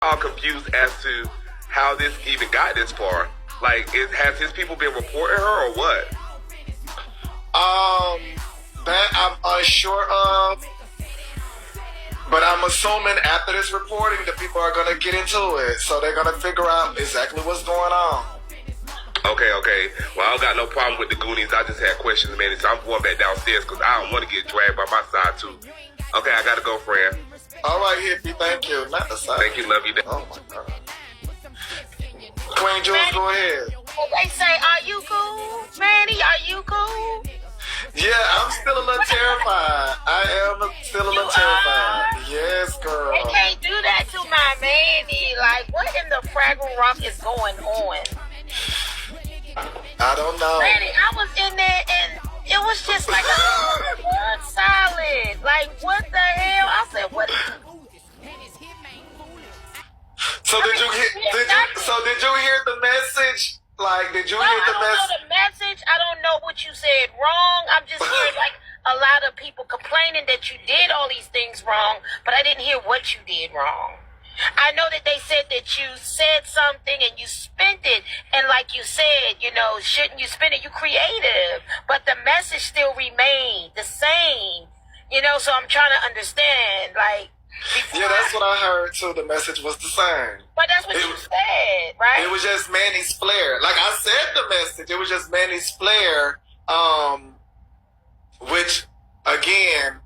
All confused as to how this even got this far. Like, has his people been reporting her or what? That I'm unsure of. But I'm assuming after this reporting, the people are going to get into it. So they're going to figure out exactly what's going on. Okay. Well, I don't got no problem with the Goonies. I just had questions, man. So I'm going back downstairs because I don't want to get dragged by my side, too. Okay, I got to go, friend. All right, hippie. Thank you. Not the side. Thank you. Love you. Oh, my God. Queen Jules, go ahead. They say, are you cool? Manny, are you cool? Yeah, I'm still a little terrified. I am still a little terrified. Yes, girl. They can't do that to my Manny. Like, what in the Fraggle Rock is going on? I don't know. Manny, I was in there and it was just like a blood solid. Like, what the hell? I said, what? So did you hear the message? Like, did you hear the I don't message? know the message. I don't know what you said wrong. I'm just hearing like a lot of people complaining that you did all these things wrong, but I didn't hear what you did wrong. I know that they said that you said something and you spent it, and like you said, you know, shouldn't you spend it? You creative, but the message still remained the same, you know. So I'm trying to understand, like. Yeah, that's what I heard too. The message was the same. But that's what you said, right? It was just Manny's flair. Like I said, the message. It was just Manny's flair. Which again,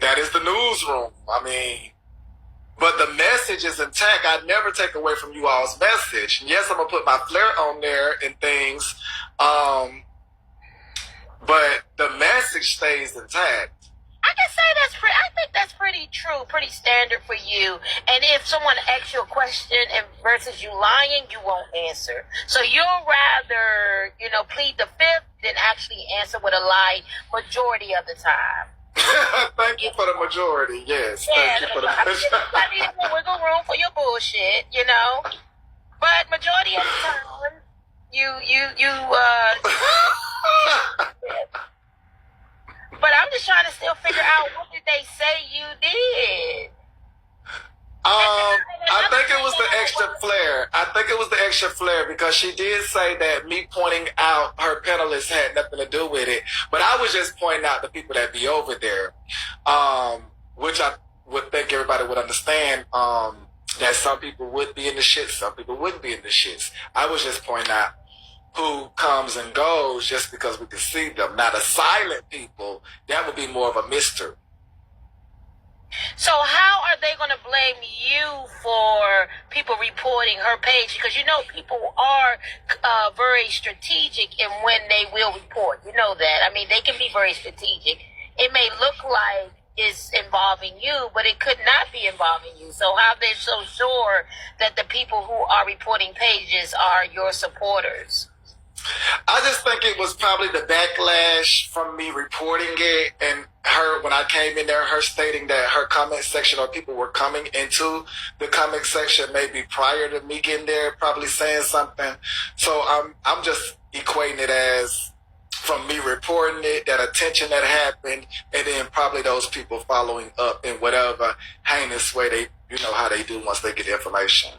that is the newsroom. I mean, but the message is intact. I never take away from you all's message. Yes, I'm gonna put my flair on there and things. But the message stays intact. I can say I think that's pretty true, pretty standard for you. And if someone asks you a question and versus you lying, you won't answer. So you'll rather, you know, plead the fifth than actually answer with a lie majority of the time. Thank you for the majority. Yes. Yeah, thank you for the majority. I need some wiggle room for your bullshit, you know. But majority of the time, you But I'm just trying to still figure out what did they say you did. I think it was the extra flair. I think it was the extra flair because she did say that me pointing out her panelists had nothing to do with it. But I was just pointing out the people that be over there, which I would think everybody would understand. That some people would be in the shits, some people wouldn't be in the shits. I was just pointing out who comes and goes just because we can see them. Now the silent people, that would be more of a mystery. So how are they going to blame you for people reporting her page? Because you know people are very strategic in when they will report. You know that. I mean, they can be very strategic. It may look like it's involving you, but it could not be involving you. So how are they so sure that the people who are reporting pages are your supporters? I just think it was probably the backlash from me reporting it and her, when I came in there, her stating that her comment section or people were coming into the comment section maybe prior to me getting there, probably saying something. So I'm just equating it as from me reporting it, that attention that happened, and then probably those people following up in whatever heinous way they, you know, how they do once they get the information.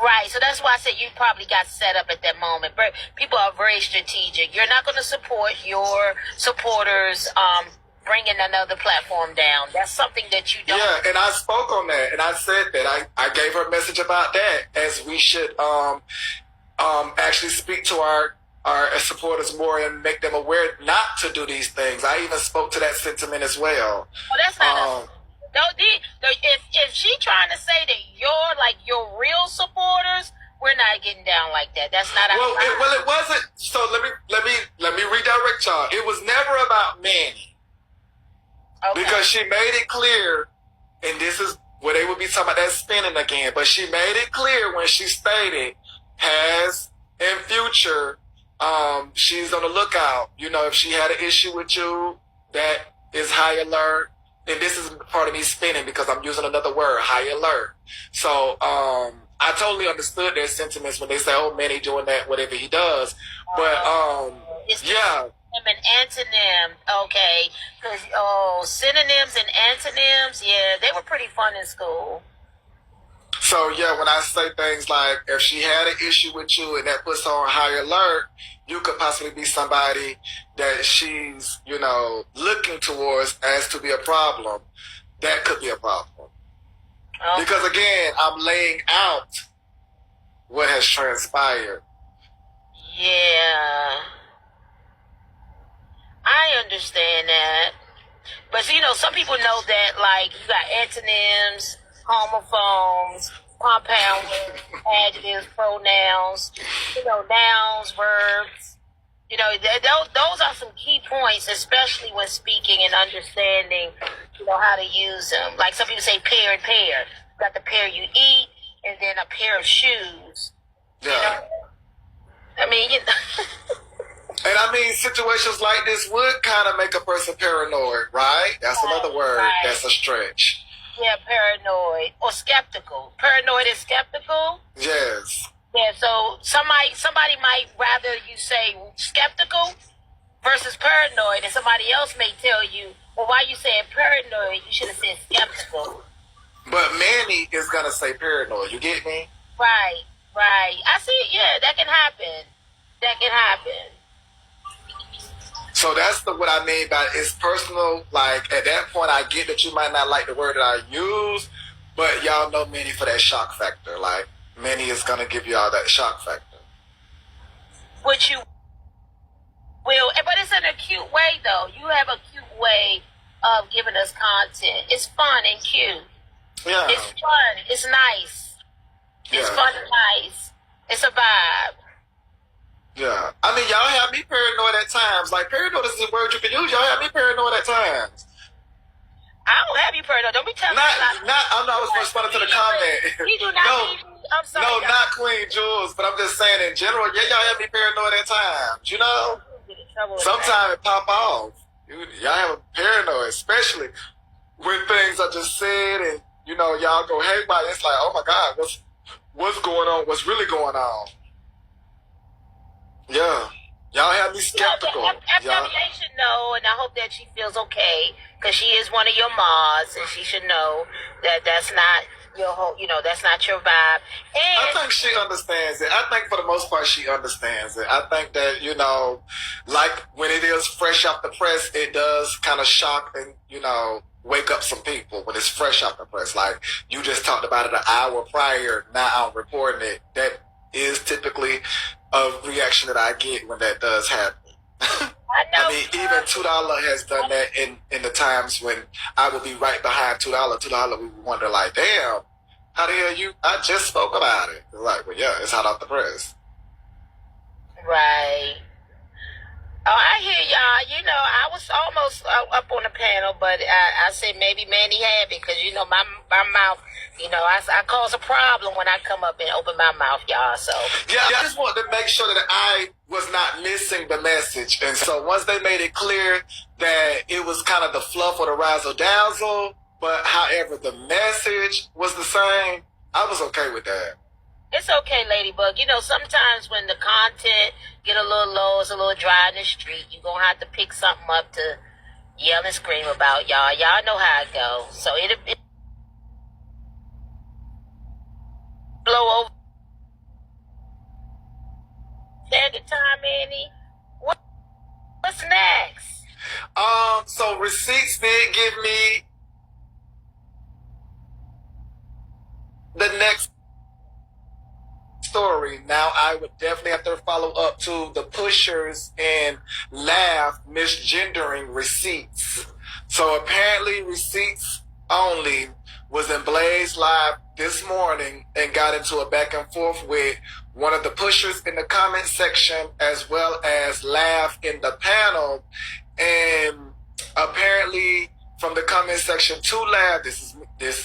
Right, so that's why I said you probably got set up at that moment. But people are very strategic. You're not going to support your supporters bringing another platform down. That's something that you don't. Yeah, and I spoke on that, and I said that I gave her a message about that, as we should actually speak to our supporters more and make them aware not to do these things. I even spoke to that sentiment as well. Well, that's not if she trying to say that you're like your real supporters, we're not getting down like that. That's not. It wasn't. So let me redirect y'all. It was never about Manny, okay. Because she made it clear, and this is where they would be talking about that spinning again. But she made it clear when she stated, "Has in future, she's on the lookout. You know, if she had an issue with you, that is high alert." And this is part of me spinning because I'm using another word, high alert. So I totally understood their sentiments when they say, "Oh, Manny doing that, whatever he does." But yeah. An antonym, okay? Because synonyms and antonyms, yeah, they were pretty fun in school. So yeah, when I say things like if she had an issue with you and that puts her on high alert, you could possibly be somebody that she's, you know, looking towards as to be a problem. That could be a problem. Okay. Because again, I'm laying out what has transpired. Yeah. I understand that. But you know, some people know that like you got antonyms, homophones, compound words, adjectives, pronouns, you know, nouns, verbs. You know, those are some key points, especially when speaking and understanding, you know, how to use them. Like some people say pair and pair. You got the pair you eat and then a pair of shoes. Yeah. You know? I mean, you know. And I mean, situations like this would kind of make a person paranoid, right? That's another word that's a stretch. Yeah, paranoid or skeptical. Paranoid and skeptical? Yes. Yeah, so somebody might rather you say skeptical versus paranoid, and somebody else may tell you, well, why you saying paranoid? You should have said skeptical. But Manny is going to say paranoid. You get me? Right. I see, yeah, that can happen. So that's what I mean by it's personal. Like, at that point, I get that you might not like the word that I use, but y'all know Manny for that shock factor. Like, Manny is going to give you all that shock factor. Which you will, but it's in a cute way, though. You have a cute way of giving us content. It's fun and cute. Yeah. It's fun. It's nice. It's fun and nice. It's a vibe. Yeah. I mean, y'all have me paranoid at times. Like, paranoid is a word you can use. Y'all have me paranoid at times. I don't have you paranoid. Don't be telling me. I'm not responding to the comment. You do not need me. I'm sorry. No, not Queen Jules, but I'm just saying in general, yeah, y'all have me paranoid at times. You know? Sometimes it pop off. Y'all have a paranoid, especially when things are just said and, you know, y'all go haywire. It's like, oh my God, what's going on? What's really going on? Yeah. Y'all have me skeptical. FWA should know, and I hope that she feels okay, because she is one of your mods, and she should know that that's not your whole, you know, that's not your vibe. And I think she understands it. I think for the most part she understands it. I think that, you know, like when it is fresh off the press, it does kind of shock and, you know, wake up some people when it's fresh off the press. Like you just talked about it an hour prior, now I'm reporting it. That is typically a reaction that I get when that does happen. I mean, even $2 has done that in the times when I would be right behind $2. $2, we would wonder like, damn, how the hell I just spoke about it. It's like, well, yeah, it's hot off the press. Right. Oh, I hear y'all. You know, I was almost up on the panel, but I said maybe Manny had it because, you know, my mouth, you know, I cause a problem when I come up and open my mouth, y'all. So yeah, I just wanted to make sure that I was not missing the message. And so once they made it clear that it was kind of the fluff or the razzle dazzle, but however the message was the same, I was okay with that. It's okay, Ladybug. You know, sometimes when the content get a little low, it's a little dry in the street, you're going to have to pick something up to yell and scream about, y'all. Y'all know how it goes. So it blow over. Standard time, Manny. What's next? So receipts did give me the next story. Now I would definitely have to follow up to the pushers and laugh misgendering receipts. So apparently receipts only was in Blaze Live this morning and got into a back and forth with one of the pushers in the comment section as well as Laugh in the panel. And apparently from the comment section to Laugh, this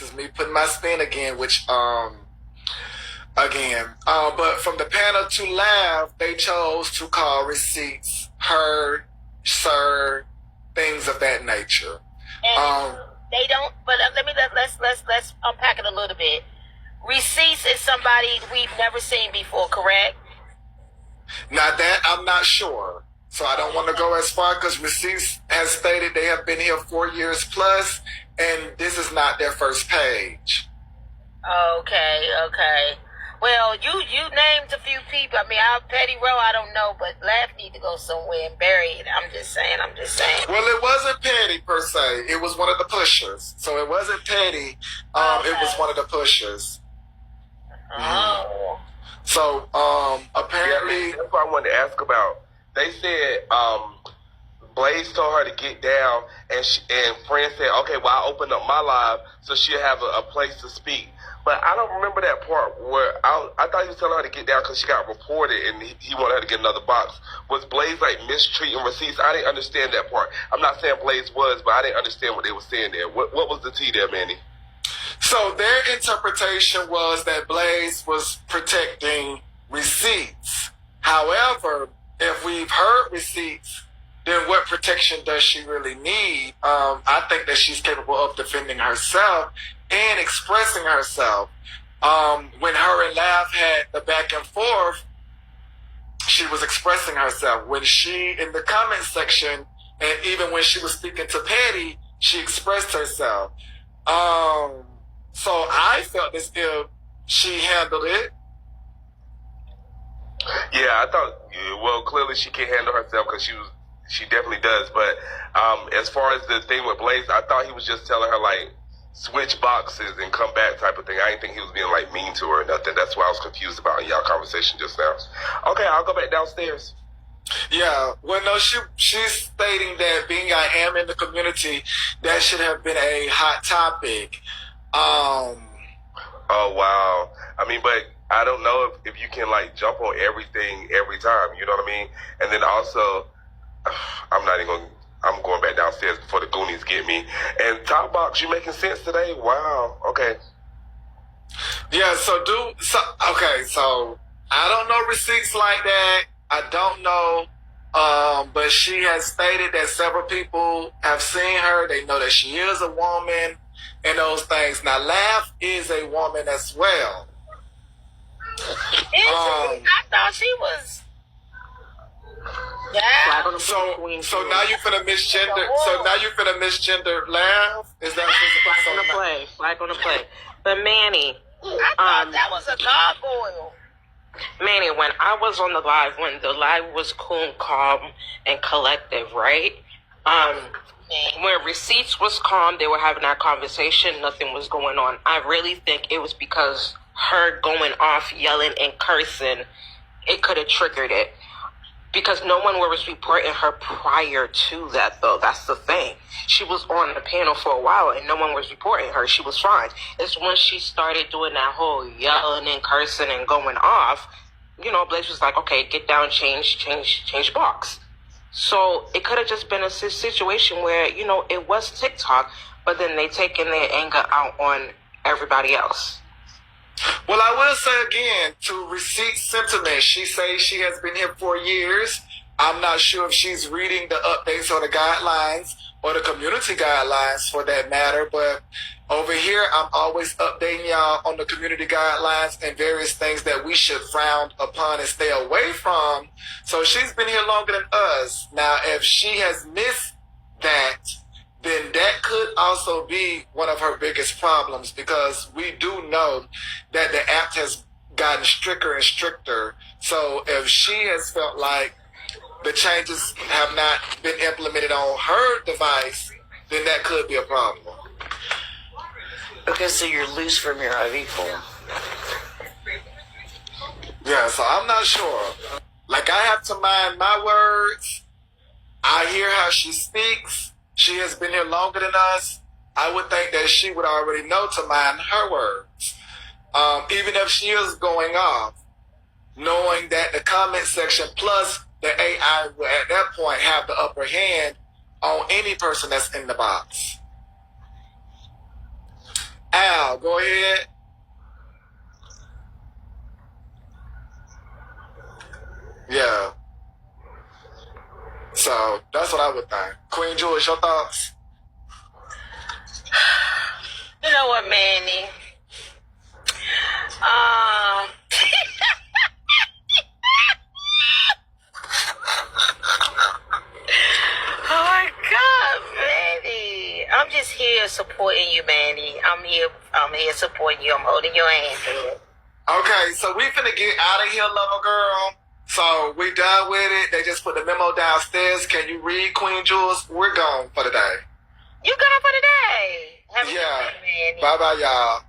is me putting my spin again, which but from the panel to Laugh, they chose to call receipts her, sir, things of that nature. And they don't. But let's unpack it a little bit. Receipts is somebody we've never seen before, correct? Now that I'm not sure, so I don't want to go as far because receipts has stated they have been here 4 years plus, and this is not their first page. Okay. Well, you named a few people. I mean, Petty Row, I don't know, but Laugh need to go somewhere and bury it. I'm just saying. Well, it wasn't Petty per se. It was one of the pushers. So it wasn't Petty. It was one of the pushers. Oh. So apparently, that's what I wanted to ask about. They said Blaze told her to get down, and Fran said, "Okay, well, I'll open up my live so she'll have a place to speak." But I don't remember that part where I thought he was telling her to get down because she got reported and he wanted her to get another box. Was Blaze like mistreating receipts? I didn't understand that part. I'm not saying Blaze was, but I didn't understand what they were saying there. What was the tea there, Manny? So their interpretation was that Blaze was protecting receipts. However, if we've heard receipts, then what protection does she really need? I think that she's capable of defending herself and expressing herself. When her and Laugh had the back and forth, she was expressing herself. When she, in the comment section, and even when she was speaking to Petty, she expressed herself. So I felt as if she handled it. Yeah, I thought, well, clearly she can handle herself because she definitely does. But as far as the thing with Blaze, I thought he was just telling her, like, switch boxes and come back type of thing. I didn't think he was being, like, mean to her or nothing. That's what I was confused about in y'all conversation just now. Okay, I'll go back downstairs. Yeah, well, no, she's stating that being I am in the community, that should have been a hot topic. Oh, wow. I mean, but I don't know if you can, like, jump on everything every time, you know what I mean? And then also, I'm going back downstairs before the Goonies get me. And Top Box, you making sense today? Wow. Okay. Yeah, so I don't know receipts like that. I don't know. But she has stated that several people have seen her. They know that she is a woman and those things. Now, Laugh is a woman as well. I thought she was. Yeah. So now you finna misgender. So now you finna misgender Laugh. Is that flag on the play? But Manny, I thought that was a gargoyle. Manny, when I was on the live, when the live was cool, calm, and collective, right? When Receipts was calm, they were having that conversation. Nothing was going on. I really think it was because her going off, yelling and cursing, it could have triggered it. Because no one was reporting her prior to that, though. That's the thing. She was on the panel for a while, and no one was reporting her. She was fine. It's when she started doing that whole yelling and cursing and going off, Blaze was like, okay, get down, change box. So it could have just been a situation where, it was TikTok, but then they taking their anger out on everybody else. Well, I will say again, to Receipt sentiment, she says she has been here for years. I'm not sure if she's reading the updates or the guidelines or the community guidelines for that matter, but over here, I'm always updating y'all on the community guidelines and various things that we should frown upon and stay away from. So she's been here longer than us. Now, if she has missed that, then that could also be one of her biggest problems, because we do know that the app has gotten stricter and stricter. So if she has felt like the changes have not been implemented on her device, then that could be a problem. Okay, so you're loose from your IV form. Yeah, so I'm not sure. Like, I have to mind my words. I hear how she speaks. She has been here longer than us. I would think that she would already know to mind her words. Even if she is going off, knowing that the comment section plus the AI will at that point have the upper hand on any person that's in the box. Al, go ahead. Yeah. So that's what I would think. Queen Jules, your thoughts? You know what, Manny? Oh my God, Manny! I'm just here supporting you, Manny. I'm here supporting you. I'm holding your hand, girl. Okay, so we finna get out of here, lover girl. So we done with it. They just put the memo downstairs. Can you read, Queen Jules? We're gone for the day. You gone for the day. Have a good Yeah. day, man. Bye-bye, y'all.